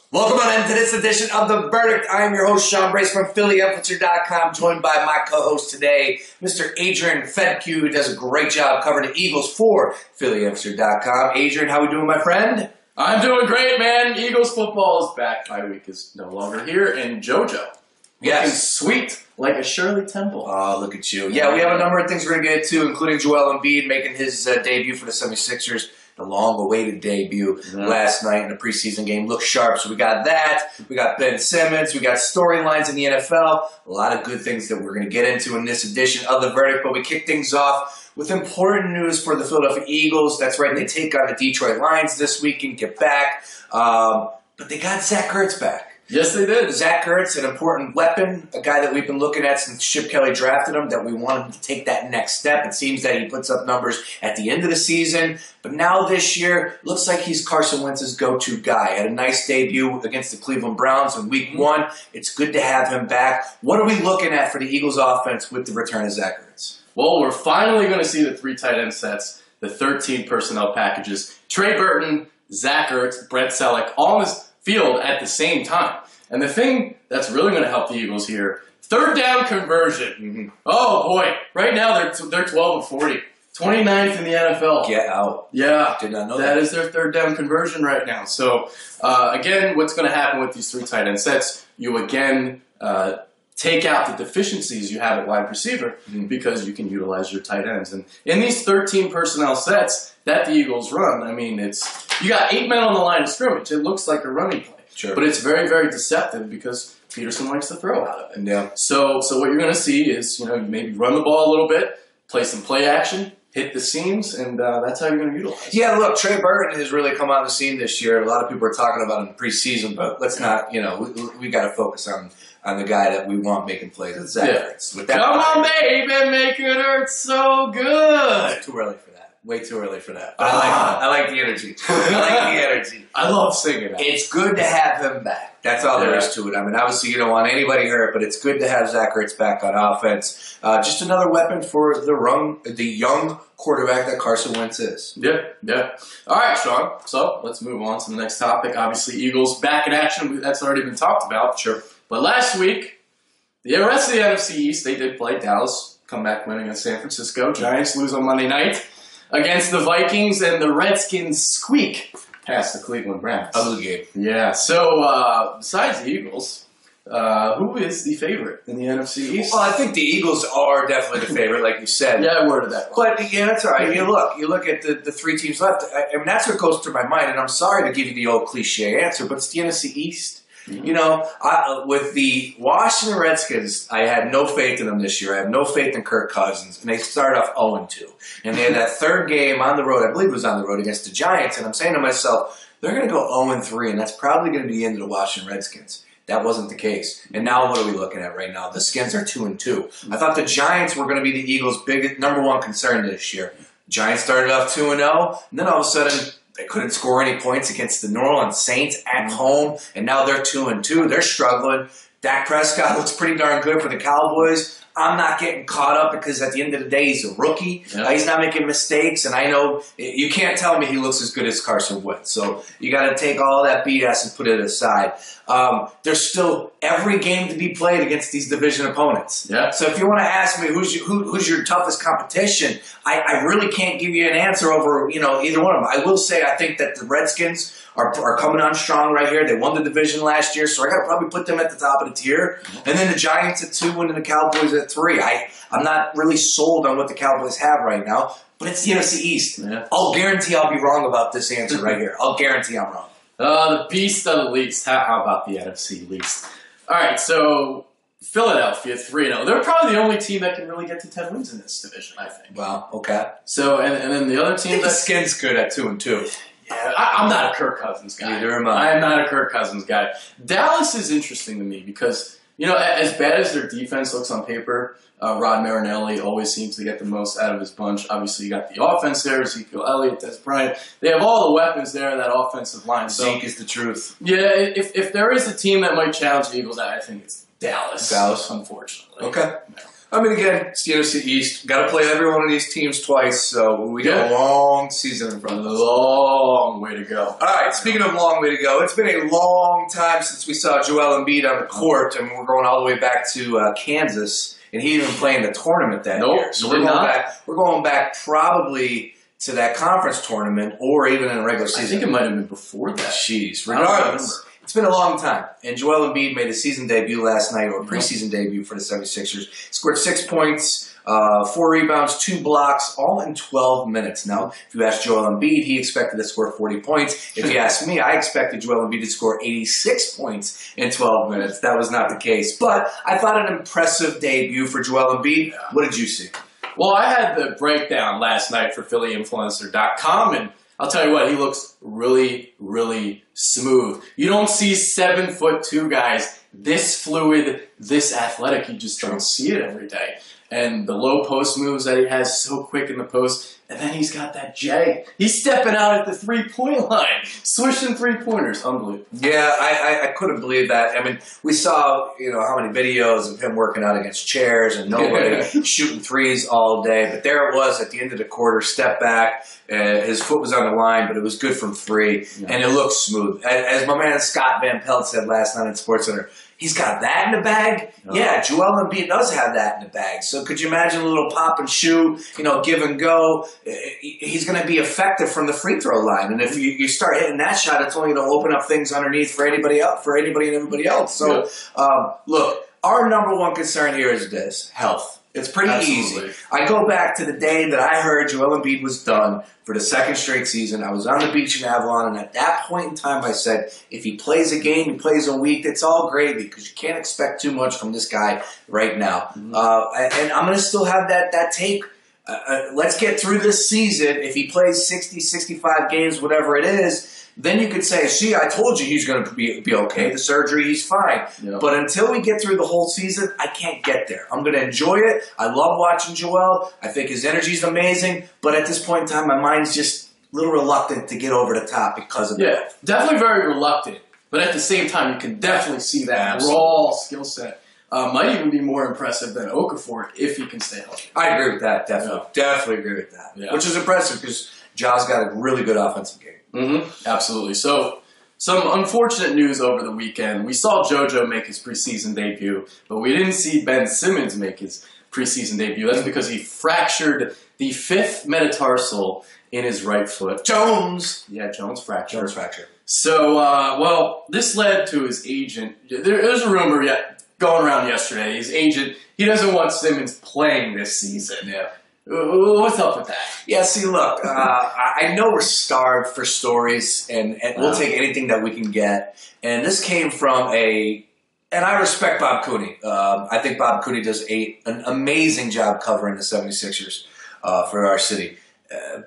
Welcome on into this edition of The Verdict. I am your host, Sean Brace from PhillyInfluencer.com, joined by my co-host today, Mr. Adrian Fedke, who does a great job covering the Eagles for PhillyInfluencer.com. Adrian, how we doing, my friend? I'm doing great, man. Eagles football is back. Bye week is no longer here, and JoJo. Yes. Looking sweet like a Shirley Temple. Oh, look at you. Yeah, we have a number of things we're going to get into, including Joel Embiid making his debut for the 76ers. The long-awaited debut last night in the preseason game. Looked sharp, so we got that. We got Ben Simmons. We got storylines in the NFL. A lot of good things that we're going to get into in this edition of The Verdict. But we kick things off with important news for the Philadelphia Eagles. That's right, they take on the Detroit Lions this week and get back. But they got Zach Ertz back. Yes, they did. Zach Ertz, an important weapon, a guy that we've been looking at since Chip Kelly drafted him, that we want him to take that next step. It seems that he puts up numbers at the end of the season. But now this year, looks like he's Carson Wentz's go-to guy. Had a nice debut against the Cleveland Browns in Week 1. It's good to have him back. What are we looking at for the Eagles offense with the return of Zach Ertz? Well, we're finally going to see the 3 tight end sets, the 13 personnel packages. Trey Burton, Zach Ertz, Brett Selleck, all in this field at the same time. And the thing that's really going to help the Eagles here, third down conversion. Oh, boy. Right now, they're 12 of 40. 29th in the NFL. Get out. Yeah. Did not know That is their third down conversion right now. So, again, what's going to happen with these 3 tight end sets, you again take out the deficiencies you have at wide receiver because you can utilize your tight ends. And in these 13 personnel sets that the Eagles run, I mean, you got 8 men on the line of scrimmage. It looks like a running play. Sure. But it's very, very deceptive because Peterson likes to throw out of it. Yeah. So what you're going to see is, you maybe run the ball a little bit, play some play action, hit the seams, and that's how you're going to utilize it. Yeah, look, Trey Burton has really come on the scene this year. A lot of people are talking about him in preseason, but let's not, we got to focus on the guy that we want making plays. It's Zach Ertz. Come on, baby, make it hurt so good. Too early for that. Way too early for that. But I like the energy. I love singing that. It's good to have him back. That's all there is to it. I mean, obviously you don't want anybody hurt, but it's good to have Zach Ertz back on offense. Just another weapon for the young quarterback that Carson Wentz is. Yeah. All right, Sean. So let's move on to the next topic. Obviously, Eagles back in action. That's already been talked about. Sure. But last week, the rest of the NFC East, they did play. Dallas comeback win against San Francisco. Giants lose on Monday night against the Vikings, and the Redskins squeak past the Cleveland Browns. Ugly game. Yeah. So besides the Eagles, who is the favorite in the NFC East? Well, I think the Eagles are definitely the favorite, like you said. Yeah, I worded that wrong. But, yeah, that's all right. You look at the 3 teams left. I mean, that's what goes through my mind, and I'm sorry to give you the old cliche answer, but it's the NFC East. With the Washington Redskins, I had no faith in them this year. I have no faith in Kirk Cousins. And they started off 0-2. And they had that third game on the road, I believe it was on the road, against the Giants. And I'm saying to myself, they're going to go 0-3, and that's probably going to be the end of the Washington Redskins. That wasn't the case. And now what are we looking at right now? The Skins are 2-2. I thought the Giants were going to be the Eagles' biggest number 1 concern this year. Giants started off 2-0, and then all of a sudden they couldn't score any points against the New Orleans Saints at home, and now they're 2-2. They're struggling. Dak Prescott looks pretty darn good for the Cowboys. I'm not getting caught up because at the end of the day, he's a rookie. Yeah. He's not making mistakes, and I know you can't tell me he looks as good as Carson Wentz. So you got to take all that BS and put it aside. There's still every game to be played against these division opponents. Yeah. So if you want to ask me who's your toughest competition, I really can't give you an answer over either one of them. I will say I think that the Redskins are coming on strong right here. They won the division last year, so I got to probably put them at the top of the tier. And then the Giants at 2 and the Cowboys at 3. I'm not really sold on what the Cowboys have right now, but it's the NFC East. Yeah. I'll guarantee I'll be wrong about this answer right here. I'll guarantee I'm wrong. The beast of the least. How about the NFC least? All right, so Philadelphia 3-0. They're probably the only team that can really get to 10 wins in this division, I think. Wow, okay. So, and then the other team The Skins good at 2-2. Yeah, I'm not a Kirk Cousins guy. Neither am I. I'm not a Kirk Cousins guy. Dallas is interesting to me because, as bad as their defense looks on paper, Rod Marinelli always seems to get the most out of his bunch. Obviously, you got the offense there, Ezekiel Elliott, Des Bryant. They have all the weapons there in that offensive line. Zeke is the truth. Yeah, if there is a team that might challenge the Eagles, I think it's Dallas. Dallas. Unfortunately. Okay. I mean, again, it's the NFC East. Got to play every one of these teams twice, so we got a long season in front of us. Long way to go. All right, speaking of long way to go, it's been a long time since we saw Joel Embiid on the court, and we're going all the way back to Kansas, and he didn't even play in the tournament that year. So we're going back probably to that conference tournament or even in a regular season. I think it might have been before that. Jeez, regardless. It's been a long time, and Joel Embiid made a season debut last night, or preseason debut for the 76ers. Scored 6 points, 4 rebounds, 2 blocks, all in 12 minutes. Now, if you ask Joel Embiid, he expected to score 40 points. If you ask me, I expected Joel Embiid to score 86 points in 12 minutes. That was not the case, but I thought an impressive debut for Joel Embiid. What did you see? Well, I had the breakdown last night for PhillyInfluencer.com, and I'll tell you what, he looks really, really smooth. You don't see 7'2" guys this fluid, this athletic. You just don't see it every day. And the low post moves that he has so quick in the post. And then he's got that J. He's stepping out at the three-point line, swishing three-pointers. Unbelievable. Yeah, I couldn't believe that. I mean, we saw, how many videos of him working out against chairs and nobody shooting threes all day. But there it was at the end of the quarter, step back. His foot was on the line, but it was good from three. Yeah. And it looked smooth. As my man Scott Van Pelt said last night at SportsCenter, he's got that in the bag? Oh. Yeah, Joel Embiid does have that in the bag. So could you imagine a little pop and shoot, give and go? He's going to be effective from the free throw line. And if you start hitting that shot, it's only going to open up things underneath for anybody else, and everybody else. So, look, our number one concern here is this, health. It's pretty easy. I go back to the day that I heard Joel Embiid was done for the second straight season. I was on the beach in Avalon, and at that point in time, I said, if he plays a game, he plays a week, it's all great because you can't expect too much from this guy right now. Mm-hmm. And I'm going to still have that take. Let's get through this season. If he plays 60, 65 games, whatever it is, then you could say, see, I told you he's going to be okay. The surgery, he's fine. Yep. But until we get through the whole season, I can't get there. I'm going to enjoy it. I love watching Joel. I think his energy is amazing. But at this point in time, my mind's just a little reluctant to get over the top because of that. Yeah, definitely very reluctant. But at the same time, you can definitely see that raw skill set. Might even be more impressive than Okafor if he can stay healthy. I agree with that, definitely. Yeah. Definitely agree with that. Yeah. Which is impressive because Ja's got a really good offensive game. Mm-hmm. Absolutely. So, some unfortunate news over the weekend. We saw JoJo make his preseason debut, but we didn't see Ben Simmons make his preseason debut. That's because he fractured the 5th metatarsal in his right foot. Jones fracture. So, this led to his agent. There's a rumor going around yesterday. His agent, he doesn't want Simmons playing this season. Yeah. What's up with that? Yeah, see, look, I know we're starved for stories, and we'll take anything that we can get. And this came from and I respect Bob Cooney. I think Bob Cooney does an amazing job covering the 76ers for our city.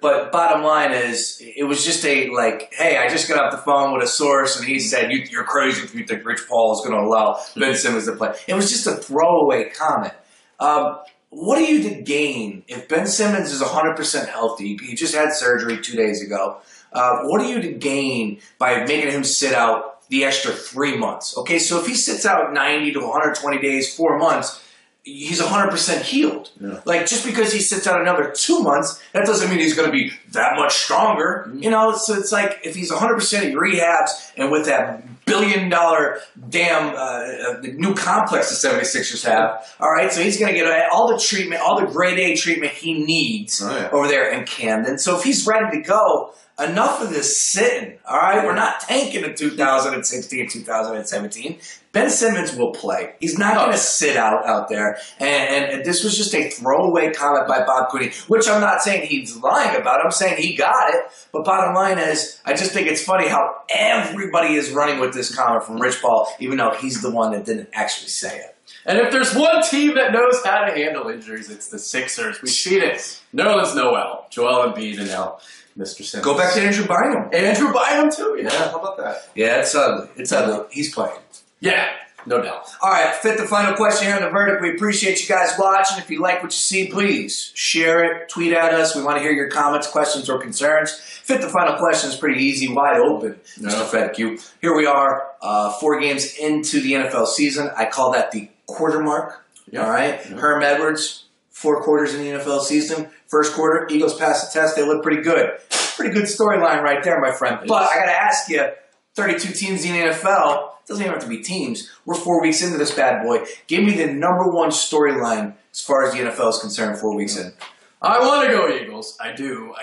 But bottom line is, it was just hey, I just got off the phone with a source, and he said, you're crazy if you think Rich Paul is going to allow Ben Simmons to play. It was just a throwaway comment. What do you to gain if Ben Simmons is 100% healthy? He just had surgery 2 days ago. What do you to gain by making him sit out the extra 3 months? Okay, so if he sits out 90 to 120 days, 4 months, he's 100% healed. Yeah. Just because he sits out another 2 months, that doesn't mean he's going to be that much stronger. Mm-hmm. So it's like if he's 100% he rehabs, and with that $1 billion damn new complex the 76ers have, all right, so he's going to get all the treatment, all the grade A treatment he needs over there in Camden. So if he's ready to go, enough of this sitting, all right? We're not tanking in 2016, 2017. Ben Simmons will play. He's not going to sit out there. And this was just a throwaway comment by Bob Cooney, which I'm not saying he's lying about. I'm saying he got it. But bottom line is, I just think it's funny how everybody is running with this comment from Rich Paul, even though he's the one that didn't actually say it. And if there's one team that knows how to handle injuries, it's the Sixers. We've seen it. Nerlens Noel, Joel Embiid, and now Mr. Simmons. Go back to Andrew Bynum. Andrew Bynum, too. Yeah, how about that? Yeah, it's ugly. It's ugly. He's playing. Yeah, no doubt. All right, fit the final question here on The Verdict. We appreciate you guys watching. If you like what you see, please share it, tweet at us. We want to hear your comments, questions, or concerns. Fit the final question is pretty easy, wide open, Mr. Fedq. Here we are, 4 games into the NFL season. I call that the quarter mark. Yeah. All right? Yeah. Herm Edwards, 4 quarters in the NFL season. First quarter, Eagles passed the test. They look pretty good. Pretty good storyline right there, my friend. But I got to ask you, 32 teams in the NFL, doesn't even have to be teams. We're 4 weeks into this bad boy. Give me the #1 storyline as far as the NFL is concerned 4 weeks in. I want to go Eagles. I do.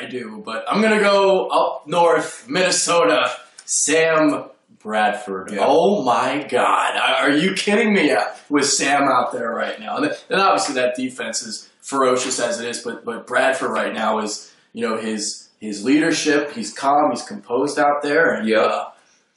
But I'm going to go up north, Minnesota, Sam Bradford. Yeah. Oh, my God. Are you kidding me with Sam out there right now? And obviously that defense is ferocious as it is, but Bradford right now is, his leadership. He's calm. He's composed out there. And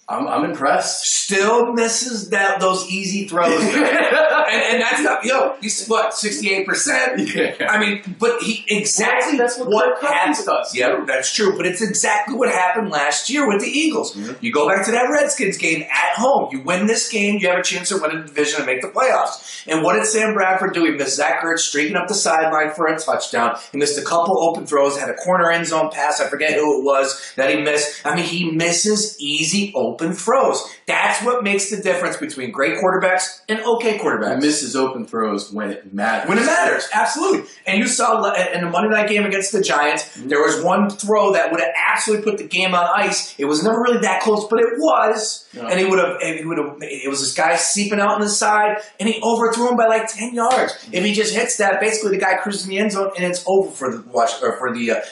I'm impressed. Still misses those easy throws. and that's not, he's what, 68%? Yeah. I mean, but that's what happened. does. Yeah, that's true. But it's exactly what happened last year with the Eagles. Mm-hmm. You go back to that Redskins game at home. You win this game, you have a chance to win a division and make the playoffs. And what did Sam Bradford do? He missed Zach Ertz streaking up the sideline for a touchdown. He missed a couple open throws, had a corner end zone pass. I forget who it was that he missed. I mean, he misses easy open throws. That's what makes the difference between great quarterbacks and okay quarterbacks. He misses open throws when it matters. When it matters, absolutely. And you saw in the Monday night game against the Giants, there was one throw that would have absolutely put the game on ice. It was never really that close, but it was. No. And it was this guy seeping out on the side, and he overthrew him by like 10 yards. If he just hits that, basically the guy cruises in the end zone, and it's over for the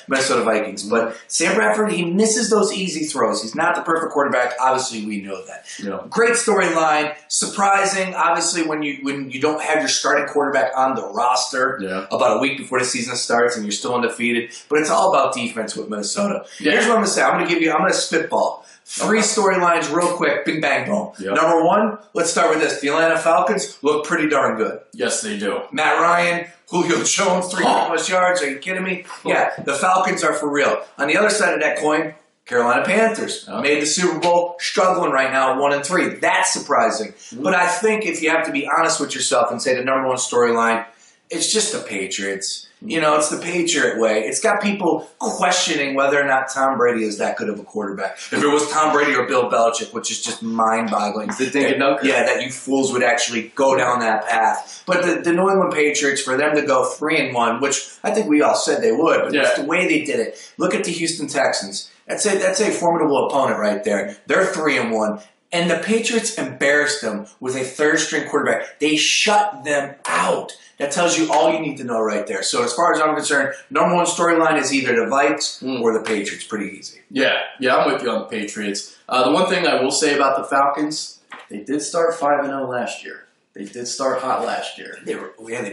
Minnesota Vikings. But Sam Bradford, he misses those easy throws. He's not the perfect quarterback. Obviously, we know that. Yeah. Great storyline. Surprising, obviously, when you don't have your starting quarterback on the roster about a week before the season starts and you're still undefeated. But it's all about defense with Minnesota. Yeah. Here's what I'm going to say. I'm going to spitball 3 storylines real quick. Bing, bang, boom. Yep. Number 1, let's start with this. The Atlanta Falcons look pretty darn good. Yes, they do. Matt Ryan, Julio Jones, 300+ yards. Are you kidding me? Yeah, the Falcons are for real. On the other side of that coin, Carolina Panthers made the Super Bowl, struggling right now at 1-3. That's surprising. But I think if you have to be honest with yourself and say the #1 storyline, it's just the Patriots. It's the Patriot way. It's got people questioning whether or not Tom Brady is that good of a quarterback. If it was Tom Brady or Bill Belichick, which is just mind-boggling. That you fools would actually go down that path. But the New England Patriots, for them to go 3-1, which I think we all said they would, but it's the way they did it. Look at the Houston Texans. That's a formidable opponent right there. They're 3-1. And the Patriots embarrassed them with a third-string quarterback. They shut them out. That tells you all you need to know right there. So as far as I'm concerned, #1 storyline is either the Vikes or the Patriots. Pretty easy. Yeah, I'm with you on the Patriots. The one thing I will say about the Falcons, they did start 5-0 last year. They did start hot last year. They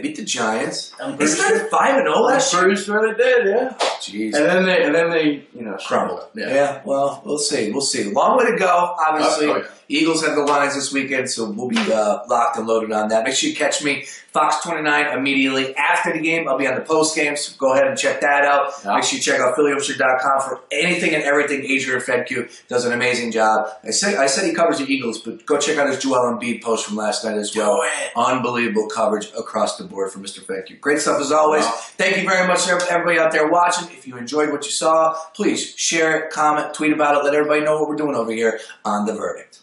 beat the Giants. They started 5-0 last year. I'm pretty sure they did, yeah. Jeez. And then they crumbled. Yeah. Well, we'll see. Long way to go, obviously. Eagles have the Lions this weekend, so we'll be locked and loaded on that. Make sure you catch me, Fox 29, immediately after the game. I'll be on the post game, so go ahead and check that out. Make sure you check out PhillyOpster.com for anything and everything. Adrian Fedke does an amazing job. I said he covers the Eagles, but go check out his Joel Embiid post from last night as well. Unbelievable coverage across the board from Mr. Fedke. Great stuff as always. Wow. Thank you very much to everybody out there watching. If you enjoyed what you saw, please share it, comment, tweet about it. Let everybody know what we're doing over here on The Verdict.